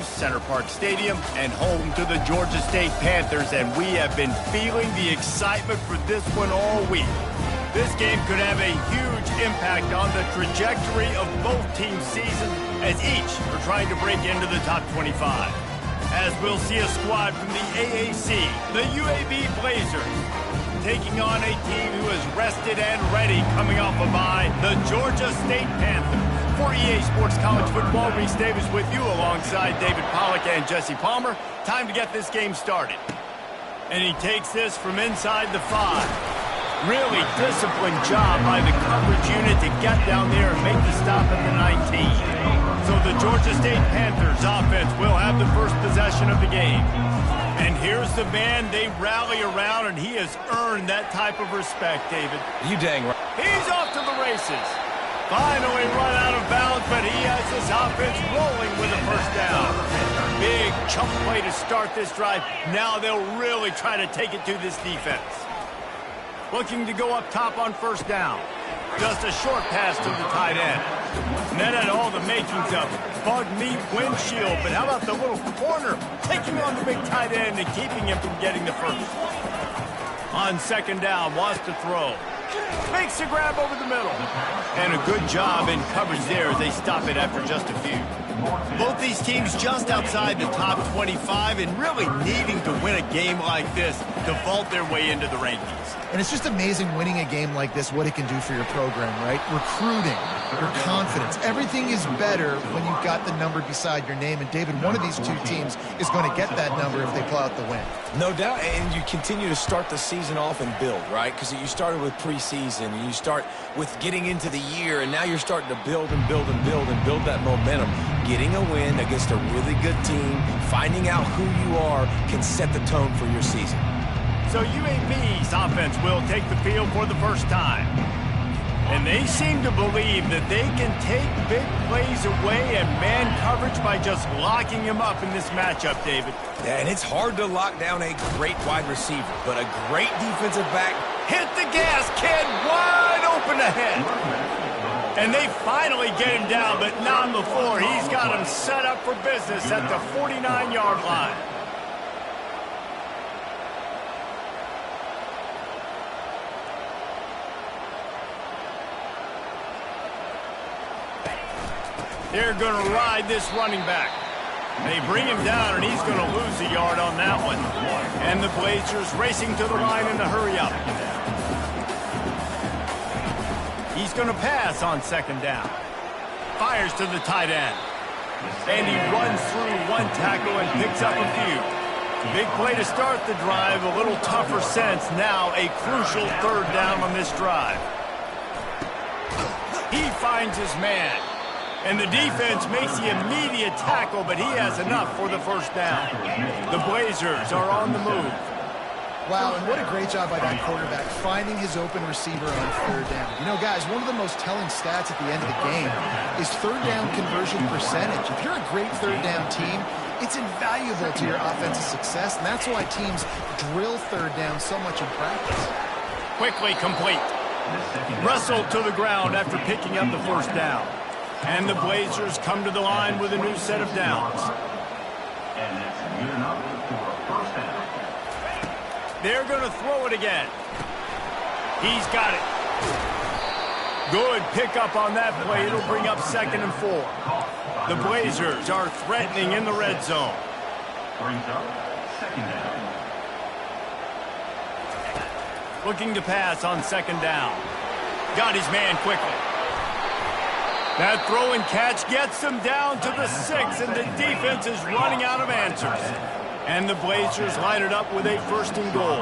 Center Parc Stadium and home to the Georgia State Panthers, and we have been feeling the excitement for this one all week. This game could have a huge impact on the trajectory of both teams' seasons as each are trying to break into the top 25. As we'll see a squad from the AAC, the UAB Blazers, taking on a team who is rested and ready coming off a bye, the Georgia State Panthers. For EA Sports College Football, Reese Davis with you alongside David Pollack and Jesse Palmer. Time to get this game started. And he takes this from inside the 5. Really disciplined job by the coverage unit to get down there and make the stop at the 19. So the Georgia State Panthers offense will have the first possession of the game. And here's the man they rally around, and he has earned that type of respect, David. You dang right. He's off to the races. Finally run out of bounds, but he has this offense rolling with a first down. Big chunk play to start this drive. Now they'll really try to take it to this defense. Looking to go up top on first down. Just a short pass to the tight end. And that had all the makings of bug meat windshield, but how about the little corner taking on the big tight end and keeping him from getting the first? On second down, wants to throw. Makes a grab over the middle. And a good job in coverage there as they stop it after just a few. Both these teams just outside the top 25 and really needing to win a game like this to vault their way into the rankings. And it's just amazing winning a game like this, what it can do for your program, right? Recruiting, your confidence, everything is better when you've got the number beside your name. And David, one of these two teams is going to get that number if they pull out the win. No doubt, and you continue to start the season off and build, right? Because you started with preseason, and you start with getting into the year, and now you're starting to build and build and build and build that momentum. Getting a win against a really good team, finding out who you are, can set the tone for your season. So UAB's offense will take the field for the first time. And they seem to believe that they can take big plays away and man coverage by just locking him up in this matchup, David. Yeah, and it's hard to lock down a great wide receiver, but a great defensive back. Hit the gas, kid, wide open ahead. And they finally get him down, but not before. He's got him set up for business at the 49-yard line. They're going to ride this running back. They bring him down, and he's going to lose a yard on that one. And the Blazers racing to the line in a hurry up. He's going to pass on second down. Fires to the tight end. And he runs through one tackle and picks up a few. Big play to start the drive. A little tougher sense. Now a crucial third down on this drive. He finds his man. And the defense makes the immediate tackle, but he has enough for the first down. The Blazers are on the move. Wow, and what a great job by that quarterback, finding his open receiver on third down. You know, guys, one of the most telling stats at the end of the game is third down conversion percentage. If you're a great third down team, it's invaluable to your offensive success, and that's why teams drill third down so much in practice. Quickly complete. Wrestled to the ground after picking up the first down. And the Blazers come to the line with a new set of downs. They're going to throw it again. He's got it. Good pickup on that play. It'll bring up 2nd and 4. The Blazers are threatening in the red zone. Looking to pass on second down. Got his man quickly. That throw and catch gets them down to the 6, and the defense is running out of answers. And the Blazers line it up with a 1st and goal.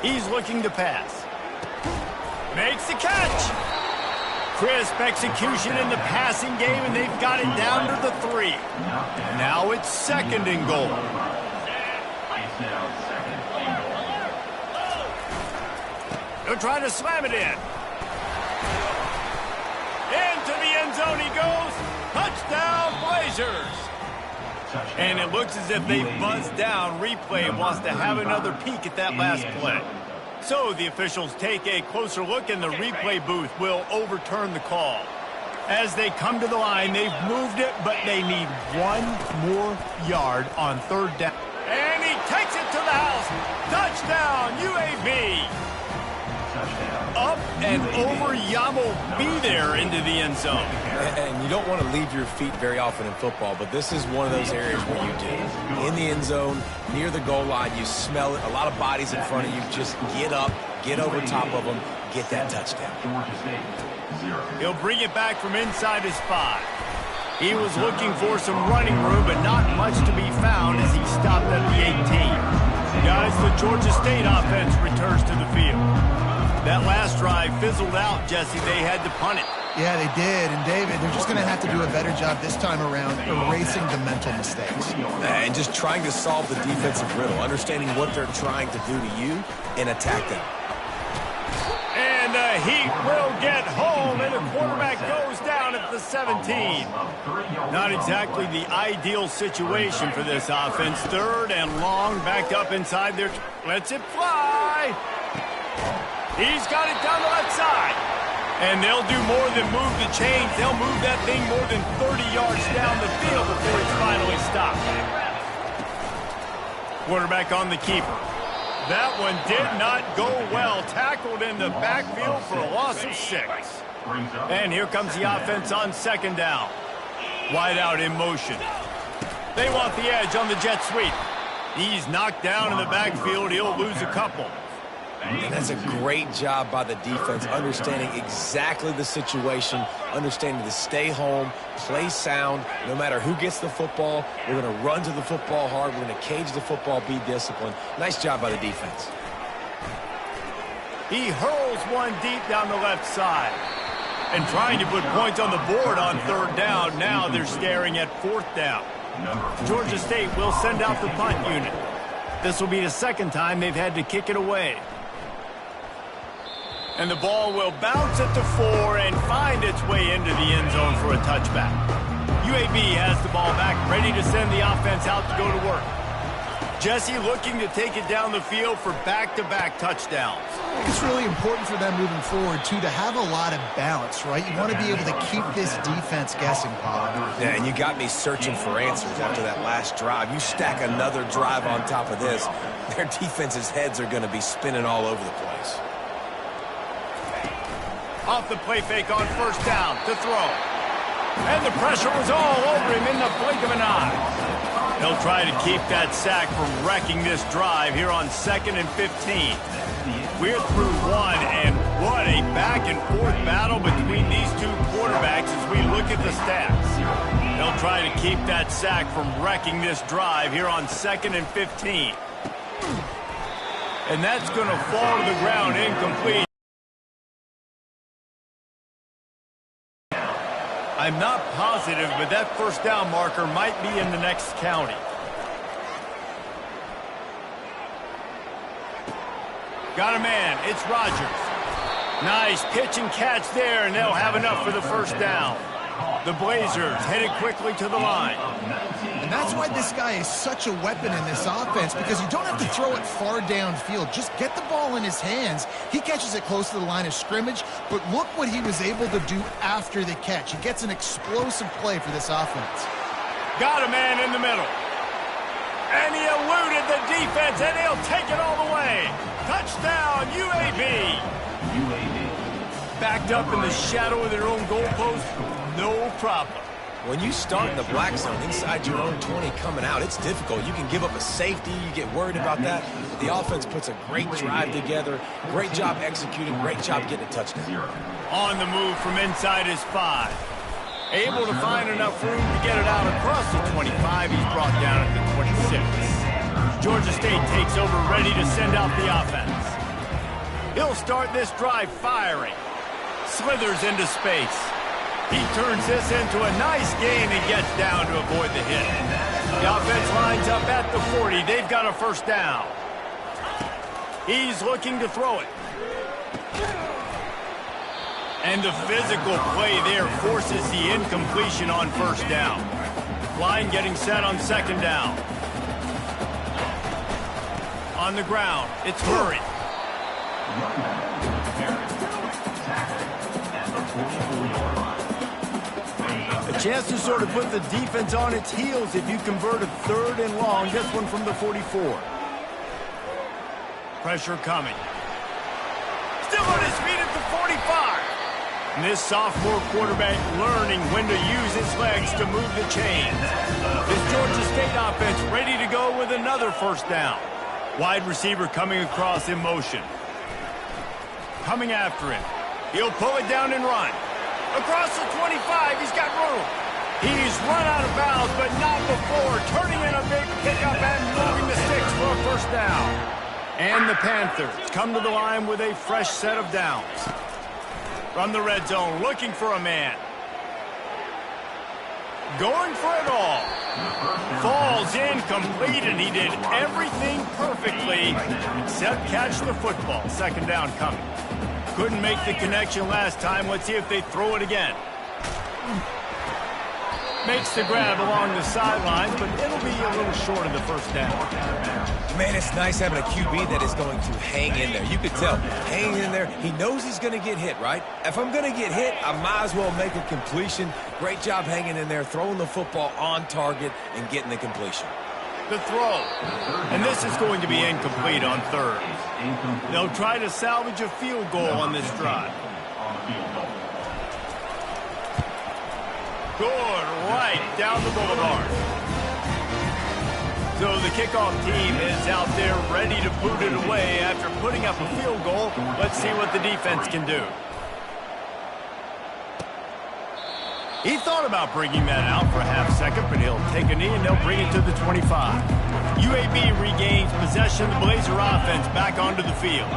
He's looking to pass. Makes the catch. Crisp execution in the passing game, and they've got it down to the 3. Now it's 2nd and goal. They're trying to slam it in. Into the end zone he goes. Touchdown, Blazers. And it looks as if they buzzed down. Replay wants to have another peek at that last play. So the officials take a closer look, and the replay booth will overturn the call. As they come to the line, they've moved it, but they need one more yard on third down. And he takes it to the house. Touchdown, UAB. Up and over, Yamo be there into the end zone. And you don't want to leave your feet very often in football, but this is one of those areas where you do. In the end zone, near the goal line, you smell it. A lot of bodies in front of you. Just get up, get over top of them, get that touchdown. He'll bring it back from inside his 5. He was looking for some running room, but not much to be found as he stopped at the 18. Guys, the Georgia State offense returns to the field. That last drive fizzled out, Jesse. They had to punt it. Yeah, they did. And, David, they're just going to have to do a better job this time around erasing the mental mistakes. And just trying to solve the defensive riddle, understanding what they're trying to do to you and attack them. And he will get home, and the quarterback goes down at the 17. Not exactly the ideal situation for this offense. Third and long, backed up inside there. Lets it fly. He's got it down the left side. And they'll do more than move the chains. They'll move that thing more than 30 yards down the field before it's finally stopped. Quarterback on the keeper. That one did not go well. Tackled in the backfield for a loss of 6. And here comes the offense on second down. Wide out in motion. They want the edge on the jet sweep. He's knocked down in the backfield. He'll lose a couple. And that's a great job by the defense, understanding exactly the situation, understanding to stay home, play sound. No matter who gets the football, we're going to run to the football hard. We're going to cage the football, be disciplined. Nice job by the defense. He hurls one deep down the left side. And trying to put points on the board on third down. Now they're staring at fourth down. Georgia State will send out the punt unit. This will be the second time they've had to kick it away. And the ball will bounce at the 4 and find its way into the end zone for a touchback. UAB has the ball back, ready to send the offense out to go to work. Jesse looking to take it down the field for back-to-back touchdowns. It's really important for them moving forward, too, to have a lot of balance, right? You want to be able to keep this defense guessing, Paul. Yeah, and you got me searching for answers after that last drive. You stack another drive on top of this, their defense's heads are going to be spinning all over the place. Off the play fake on first down to throw. And the pressure was all over him in the blink of an eye. He'll try to keep that sack from wrecking this drive here on 2nd and 15. We're through one, and what a back-and-forth battle between these two quarterbacks as we look at the stats. They'll try to keep that sack from wrecking this drive here on 2nd and 15. And that's going to fall to the ground incomplete. I'm not positive, but that first down marker might be in the next county. Got a man. It's Rogers. Nice pitch and catch there, and they'll have enough for the first down. The Blazers headed quickly to the line. And that's why this guy is such a weapon in this offense, because you don't have to throw it far downfield. Just get the ball in his hands. He catches it close to the line of scrimmage, but look what he was able to do after the catch. He gets an explosive play for this offense. Got a man in the middle. And he eluded the defense, and he'll take it all the way. Touchdown, UAB. Backed up in the shadow of their own goalpost, no problem. When you start in the black zone inside your own 20 coming out, it's difficult. You can give up a safety. You get worried about that. The offense puts a great drive together. Great job executing. Great job getting a touchdown. On the move from inside his 5. Able to find enough room to get it out across the 25. He's brought down at the 26. Georgia State takes over, ready to send out the offense. He'll start this drive firing. Slithers into space. He turns this into a nice gain and gets down to avoid the hit. The offense lines up at the 40. They've got a first down. He's looking to throw it. And the physical play there forces the incompletion on first down. Line getting set on second down. On the ground, it's Murray. Chance to sort of put the defense on its heels if you convert a 3rd and long. This one from the 44. Pressure coming. Still on his feet at the 45. And this sophomore quarterback learning when to use his legs to move the chains. This Georgia State offense ready to go with another 1st down. Wide receiver coming across in motion. Coming after him. He'll pull it down and run. Across the 25, he's got room. He's run out of bounds, but not before turning in a big pickup and moving the sticks for a 1st down. And the Panthers come to the line with a fresh set of downs. From the red zone, looking for a man. Going for it all. Falls incomplete, and he did everything perfectly except catch the football. 2nd down coming. Couldn't make the connection last time. Let's see if they throw it again. Makes the grab along the sidelines, but it'll be a little short of the 1st down. Man, it's nice having a QB that is going to hang in there. You could tell, hanging in there. He knows he's going to get hit, right? If I'm going to get hit, I might as well make a completion. Great job hanging in there, throwing the football on target and getting the completion. The throw. And this is going to be incomplete on 3rd. They'll try to salvage a field goal on this drive. Good, right down the boulevard. So the kickoff team is out there ready to boot it away after putting up a field goal. Let's see what the defense can do. He thought about bringing that out for a half second, but he'll take a knee and they'll bring it to the 25. UAB regains possession of the Blazer offense back onto the field.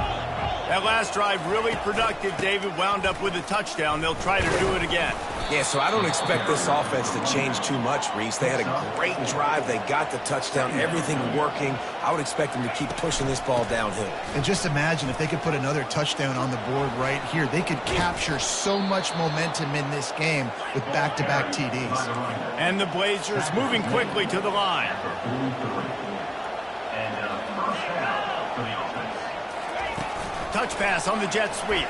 That last drive really productive. David wound up with a touchdown. They'll try to do it again. Yeah, so I don't expect this offense to change too much, Reese. They had a great drive. They got the touchdown, everything working. I would expect them to keep pushing this ball downhill. And just imagine if they could put another touchdown on the board right here. They could capture so much momentum in this game with back-to-back TDs. And the Blazers moving quickly to the line. Touch pass on the jet sweep.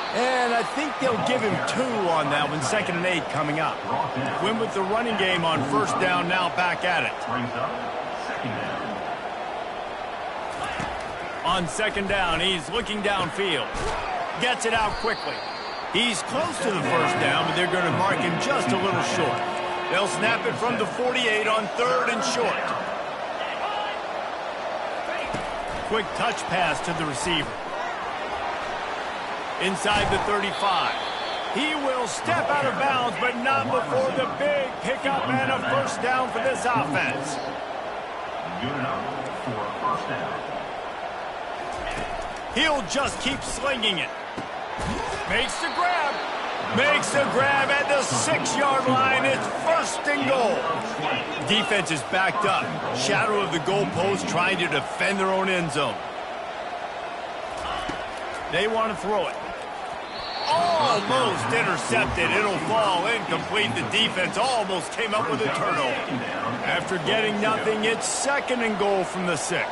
And I think they'll give him 2 on that one. 2nd and 8 coming up. Win with the running game on 1st down, now back at it. On 2nd down, he's looking downfield. Gets it out quickly. He's close to the 1st down, but they're going to mark him just a little short. They'll snap it from the 48 on 3rd and short. Quick touch pass to the receiver. Inside the 35. He will step out of bounds, but not before the big pickup and a 1st down for this offense. Good enough for a 1st down. He'll just keep slinging it. Makes the grab. Makes the grab at the 6-yard line. It's 1st and goal. Defense is backed up. Shadow of the goalpost trying to defend their own end zone. They want to throw it. Almost intercepted. It'll fall incomplete. The defense almost came up with a turnover. After getting nothing, it's 2nd and goal from the 6.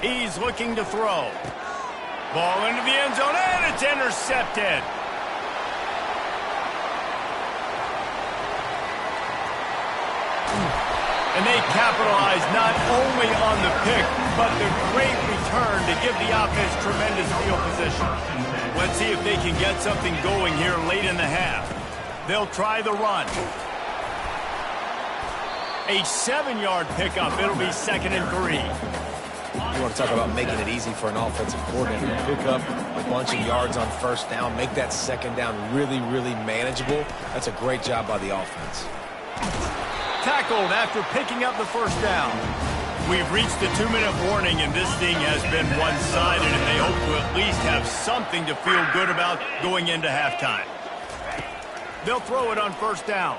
He's looking to throw. Ball into the end zone, and it's intercepted. And they capitalize not only on the pick, but the great return to give the offense tremendous field position. Let's see if they can get something going here late in the half. They'll try the run. A 7-yard pickup. It'll be 2nd and 3. You want to talk about making it easy for an offensive coordinator to pick up a bunch of yards on 1st down, make that 2nd down really, really manageable. That's a great job by the offense. Tackled after picking up the 1st down. We've reached the 2-minute warning, and this thing has been one-sided, and they hope to at least have something to feel good about going into halftime. They'll throw it on 1st down.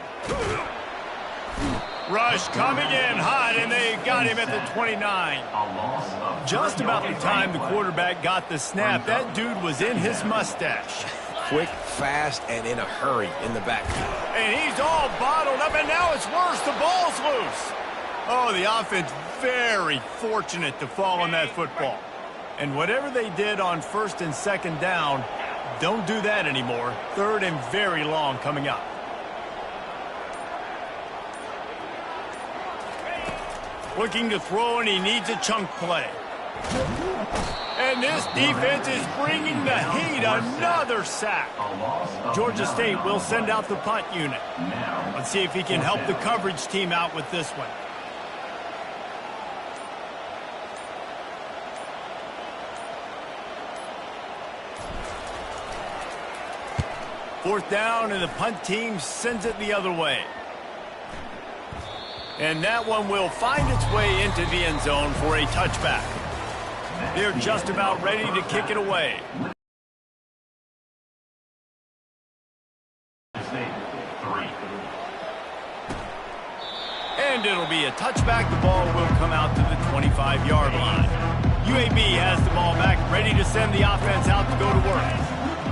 Rush coming in hot, and they got him at the 29. Just about the time the quarterback got the snap, that dude was in his mustache. Quick, fast, and in a hurry in the backfield. And he's all bottled up, and now it's worse. The ball's loose. Oh, the offense very fortunate to fall on that football. And whatever they did on 1st and 2nd down, Don't do that anymore. Third and very long coming up. Looking to throw, and he needs a chunk play. And this defense is bringing the heat. Another sack. Georgia State will send out the punt unit. Let's see if he can help the coverage team out with this one. Fourth down, and the punt team sends it the other way. And that one will find its way into the end zone for a touchback. They're just about ready to kick it away. And it'll be a touchback. The ball will come out to the 25-yard line. UAB has the ball back, ready to send the offense out to go to work.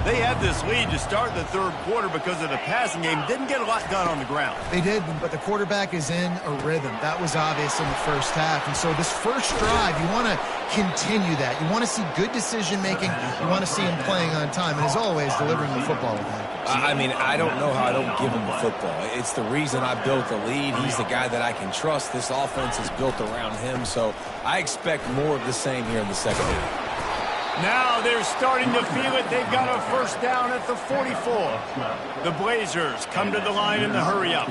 They had this lead to start the third quarter because of the passing game. Didn't get a lot done on the ground. They did, but the quarterback is in a rhythm. That was obvious in the first half. And so this first drive, you want to continue that. You want to see good decision-making. You want to see him playing on time. And as always, delivering the football with accuracy. I mean, I don't know how I don't give him the football. It's the reason I built the lead. He's the guy that I can trust. This offense is built around him. So I expect more of the same here in the second half. Now they're starting to feel it. They've got a first down at the 44. The Blazers come to the line in the hurry-up.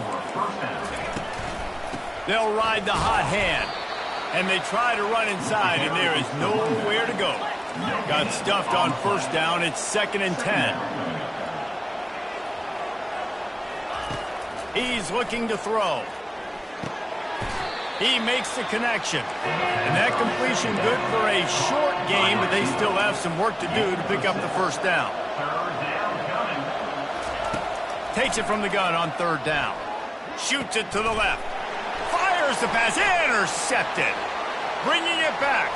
They'll ride the hot hand. And they try to run inside, and there is nowhere to go. Got stuffed on first down. It's 2nd and 10. He's looking to throw. He makes the connection. And that completion good for a short game, but they still have some work to do to pick up the first down. Takes it from the gun on third down. Shoots it to the left. Fires the pass. Intercepted. Bringing it back.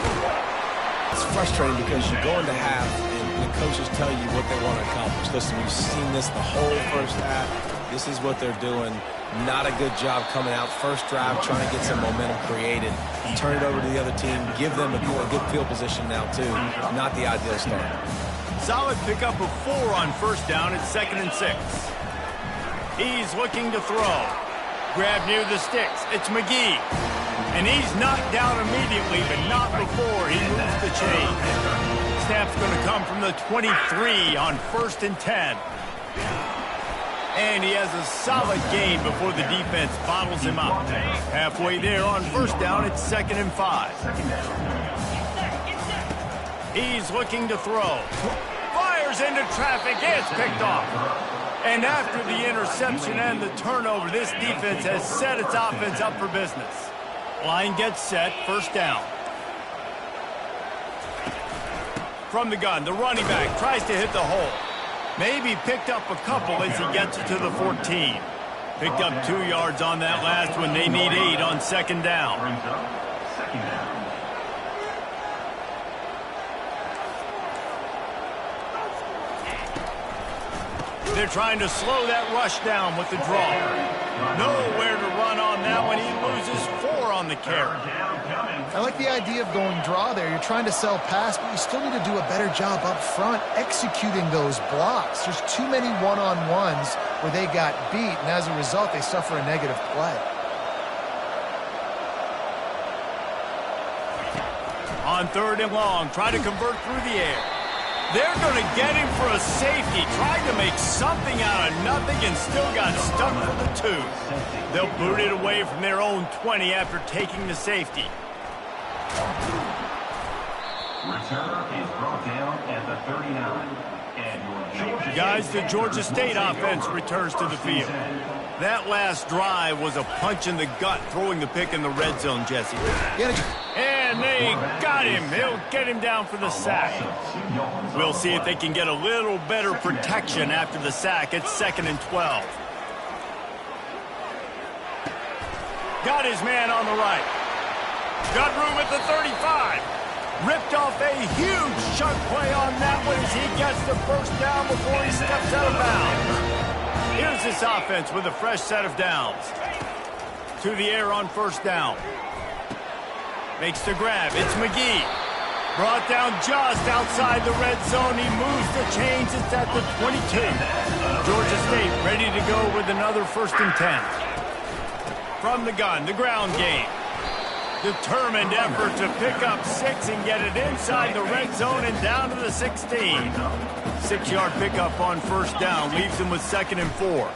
It's frustrating because you go into half and the coaches tell you what they want to accomplish. Listen, we've seen this the whole first half. This is what they're doing. Not a good job coming out first drive, trying to get some momentum created. Turn it over to the other team. Give them a good field position now, too. Not the ideal start. Solid pickup of 4 on first down. It's 2nd and 6. He's looking to throw. Grab near the sticks. It's McGee. And he's knocked down immediately, but not before he moves the chain. Snap's going to come from the 23 on 1st and 10. And he has a solid gain before the defense bottles him up. Halfway there on first down, it's 2nd and 5. He's looking to throw. Fires into traffic. It's picked off. And after the interception and the turnover, this defense has set its offense up for business. Line gets set, first down. From the gun, the running back tries to hit the hole. Maybe picked up a couple as he gets it to the 14. Picked up 2 yards on that last one. They need 8 on 2nd down. They're trying to slow that rush down with the draw. Nowhere to run on that one. He loses 4 on the carry. I like the idea of going draw there. You're trying to sell pass, but you still need to do a better job up front executing those blocks. There's too many one-on-ones where they got beat, and as a result, they suffer a negative play. On 3rd and long, try to convert through the air. They're going to get him for a safety. Tried to make something out of nothing and still got stuck for the 2. They'll boot it away from their own 20 after taking the safety. Return is brought down at the 39. Guys, the Georgia State offense returns to the field. That last drive was a punch in the gut, throwing the pick in the red zone, Jesse. And they got him. They'll get him down for the sack. We'll see if they can get a little better protection after the sack. It's 2nd and 12. Got his man on the right. Got room at the 35. Ripped off a huge chunk play on that one as he gets the first down before he steps out of bounds. Here's this offense with a fresh set of downs. To the air on first down. Makes the grab. It's McGee. Brought down just outside the red zone. He moves the chains. It's at the 22. Georgia State ready to go with another 1st and 10. From the gun, the ground game. Determined effort to pick up 6 and get it inside the red zone and down to the 16. 6-yard pickup on 1st down leaves him with 2nd and 4.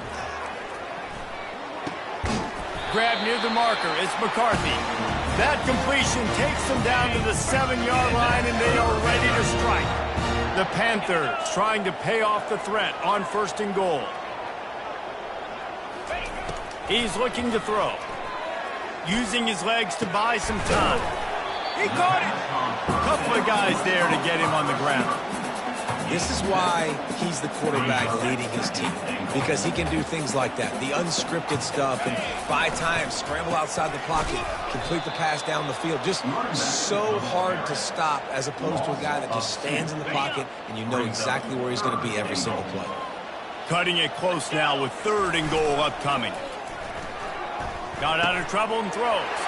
Grab near the marker. It's McCarthy. That completion takes them down to the 7-yard line, and they are ready to strike. The Panthers trying to pay off the threat on 1st and goal. He's looking to throw. Using his legs to buy some time. He caught it. A couple of guys there to get him on the ground. This is why he's the quarterback leading his team, because he can do things like that, the unscripted stuff, and buy time, scramble outside the pocket, complete the pass down the field. Just so hard to stop as opposed to a guy that just stands in the pocket and you know exactly where he's going to be every single play. Cutting it close now with 3rd and goal upcoming. Got out of trouble and throws.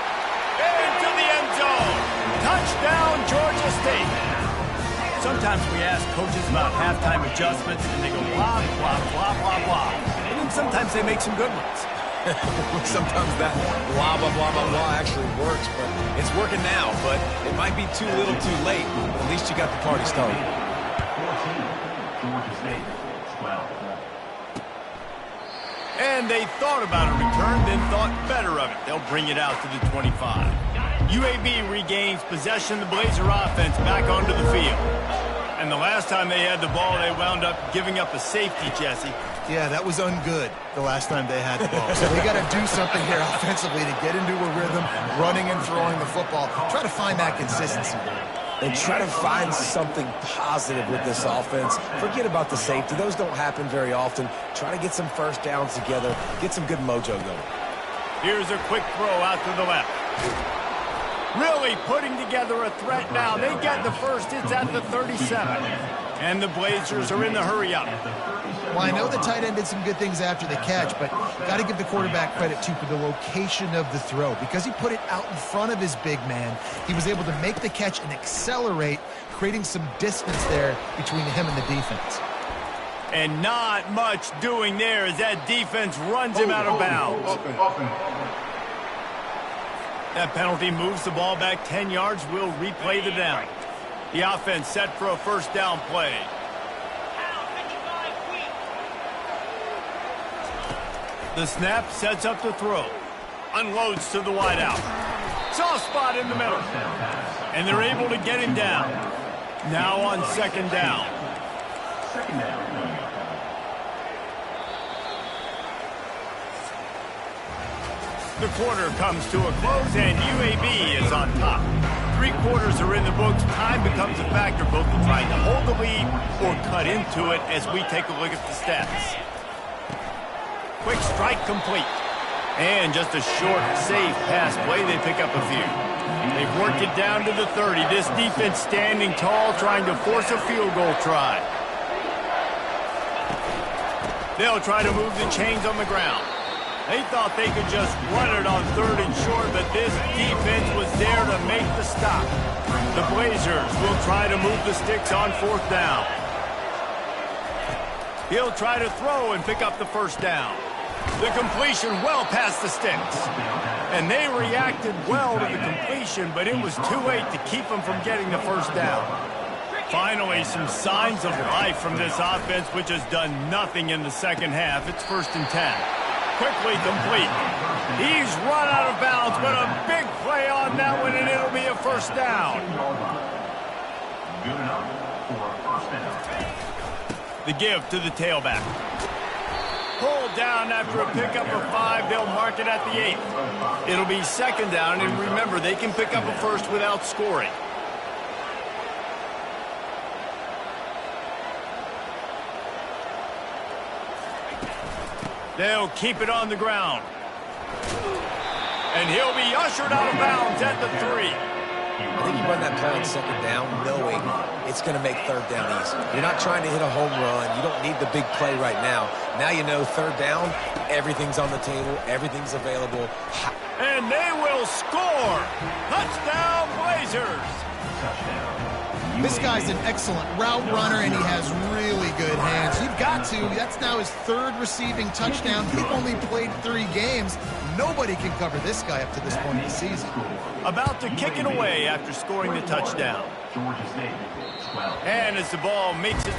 Into the end zone. Touchdown, Georgia State. Sometimes we ask coaches about halftime adjustments, and they go blah, blah, blah, blah, blah. And then sometimes they make some good ones. Sometimes that blah, blah, blah, blah, blah actually works, but it's working now. But it might be too little too late, but at least you got the party started. 14, Georgia State, 12. And they thought about a return, then thought better of it. They'll bring it out to the 25. UAB regains possession of the Blazer offense back onto the field. And the last time they had the ball, they wound up giving up a safety, Jesse. Yeah, that was ungood the last time they had the ball. So they got to do something here offensively to get into a rhythm, running and throwing the football. Try to find that consistency. And try to find something positive with this offense. Forget about the safety. Those don't happen very often. Try to get some 1st downs together. Get some good mojo going. Here's a quick throw out to the left. Really putting together a threat now. They get the 1st. It's at the 37. And the Blazers are in the hurry-up. Well, I know the tight end did some good things after the catch, but got to give the quarterback credit, too, for the location of the throw. Because he put it out in front of his big man, he was able to make the catch and accelerate, creating some distance there between him and the defense. And not much doing there as that defense runs him out of bounds. That penalty moves the ball back 10 yards. We'll replay the down. The offense set for a 1st down play. The snap sets up the throw. Unloads to the wideout. Soft spot in the middle. And they're able to get him down. Now on 2nd down. The quarter comes to a close, and UAB is on top. 3 quarters are in the books. Time becomes a factor, both in trying to hold the lead or cut into it as we take a look at the stats. Quick strike complete. And just a short, safe pass play. They pick up a few. They've worked it down to the 30. This defense standing tall, trying to force a field goal try. They'll try to move the chains on the ground. They thought they could just run it on 3rd and short, but this defense was there to make the stop. The Blazers will try to move the sticks on 4th down. He'll try to throw and pick up the 1st down. The completion well past the sticks. And they reacted well to the completion, but it was too late to keep them from getting the 1st down. Finally, some signs of life from this offense, which has done nothing in the 2nd half. It's 1st and 10. Quickly complete. He's run out of bounds, but a big play on that one, and it'll be a 1st down. Good enough for a 1st down. The give to the tailback. Pulled down after a pickup of 5. They'll mark it at the 8th. It'll be 2nd down, and remember, they can pick up a 1st without scoring. They'll keep it on the ground. And he'll be ushered out of bounds at the 3. I think you run that play on 2nd down knowing it's going to make 3rd down easy. You're not trying to hit a home run. You don't need the big play right now. Now you know 3rd down, everything's on the table, everything's available. And they will score! Touchdown, Blazers! Touchdown, This guy's an excellent route runner, and he has really good hands. You've got to. That's now his third receiving touchdown. He's only played 3 games. Nobody can cover this guy up to this point in the season. About to kick it away after scoring the touchdown. Georgia State, 12. And as the ball makes its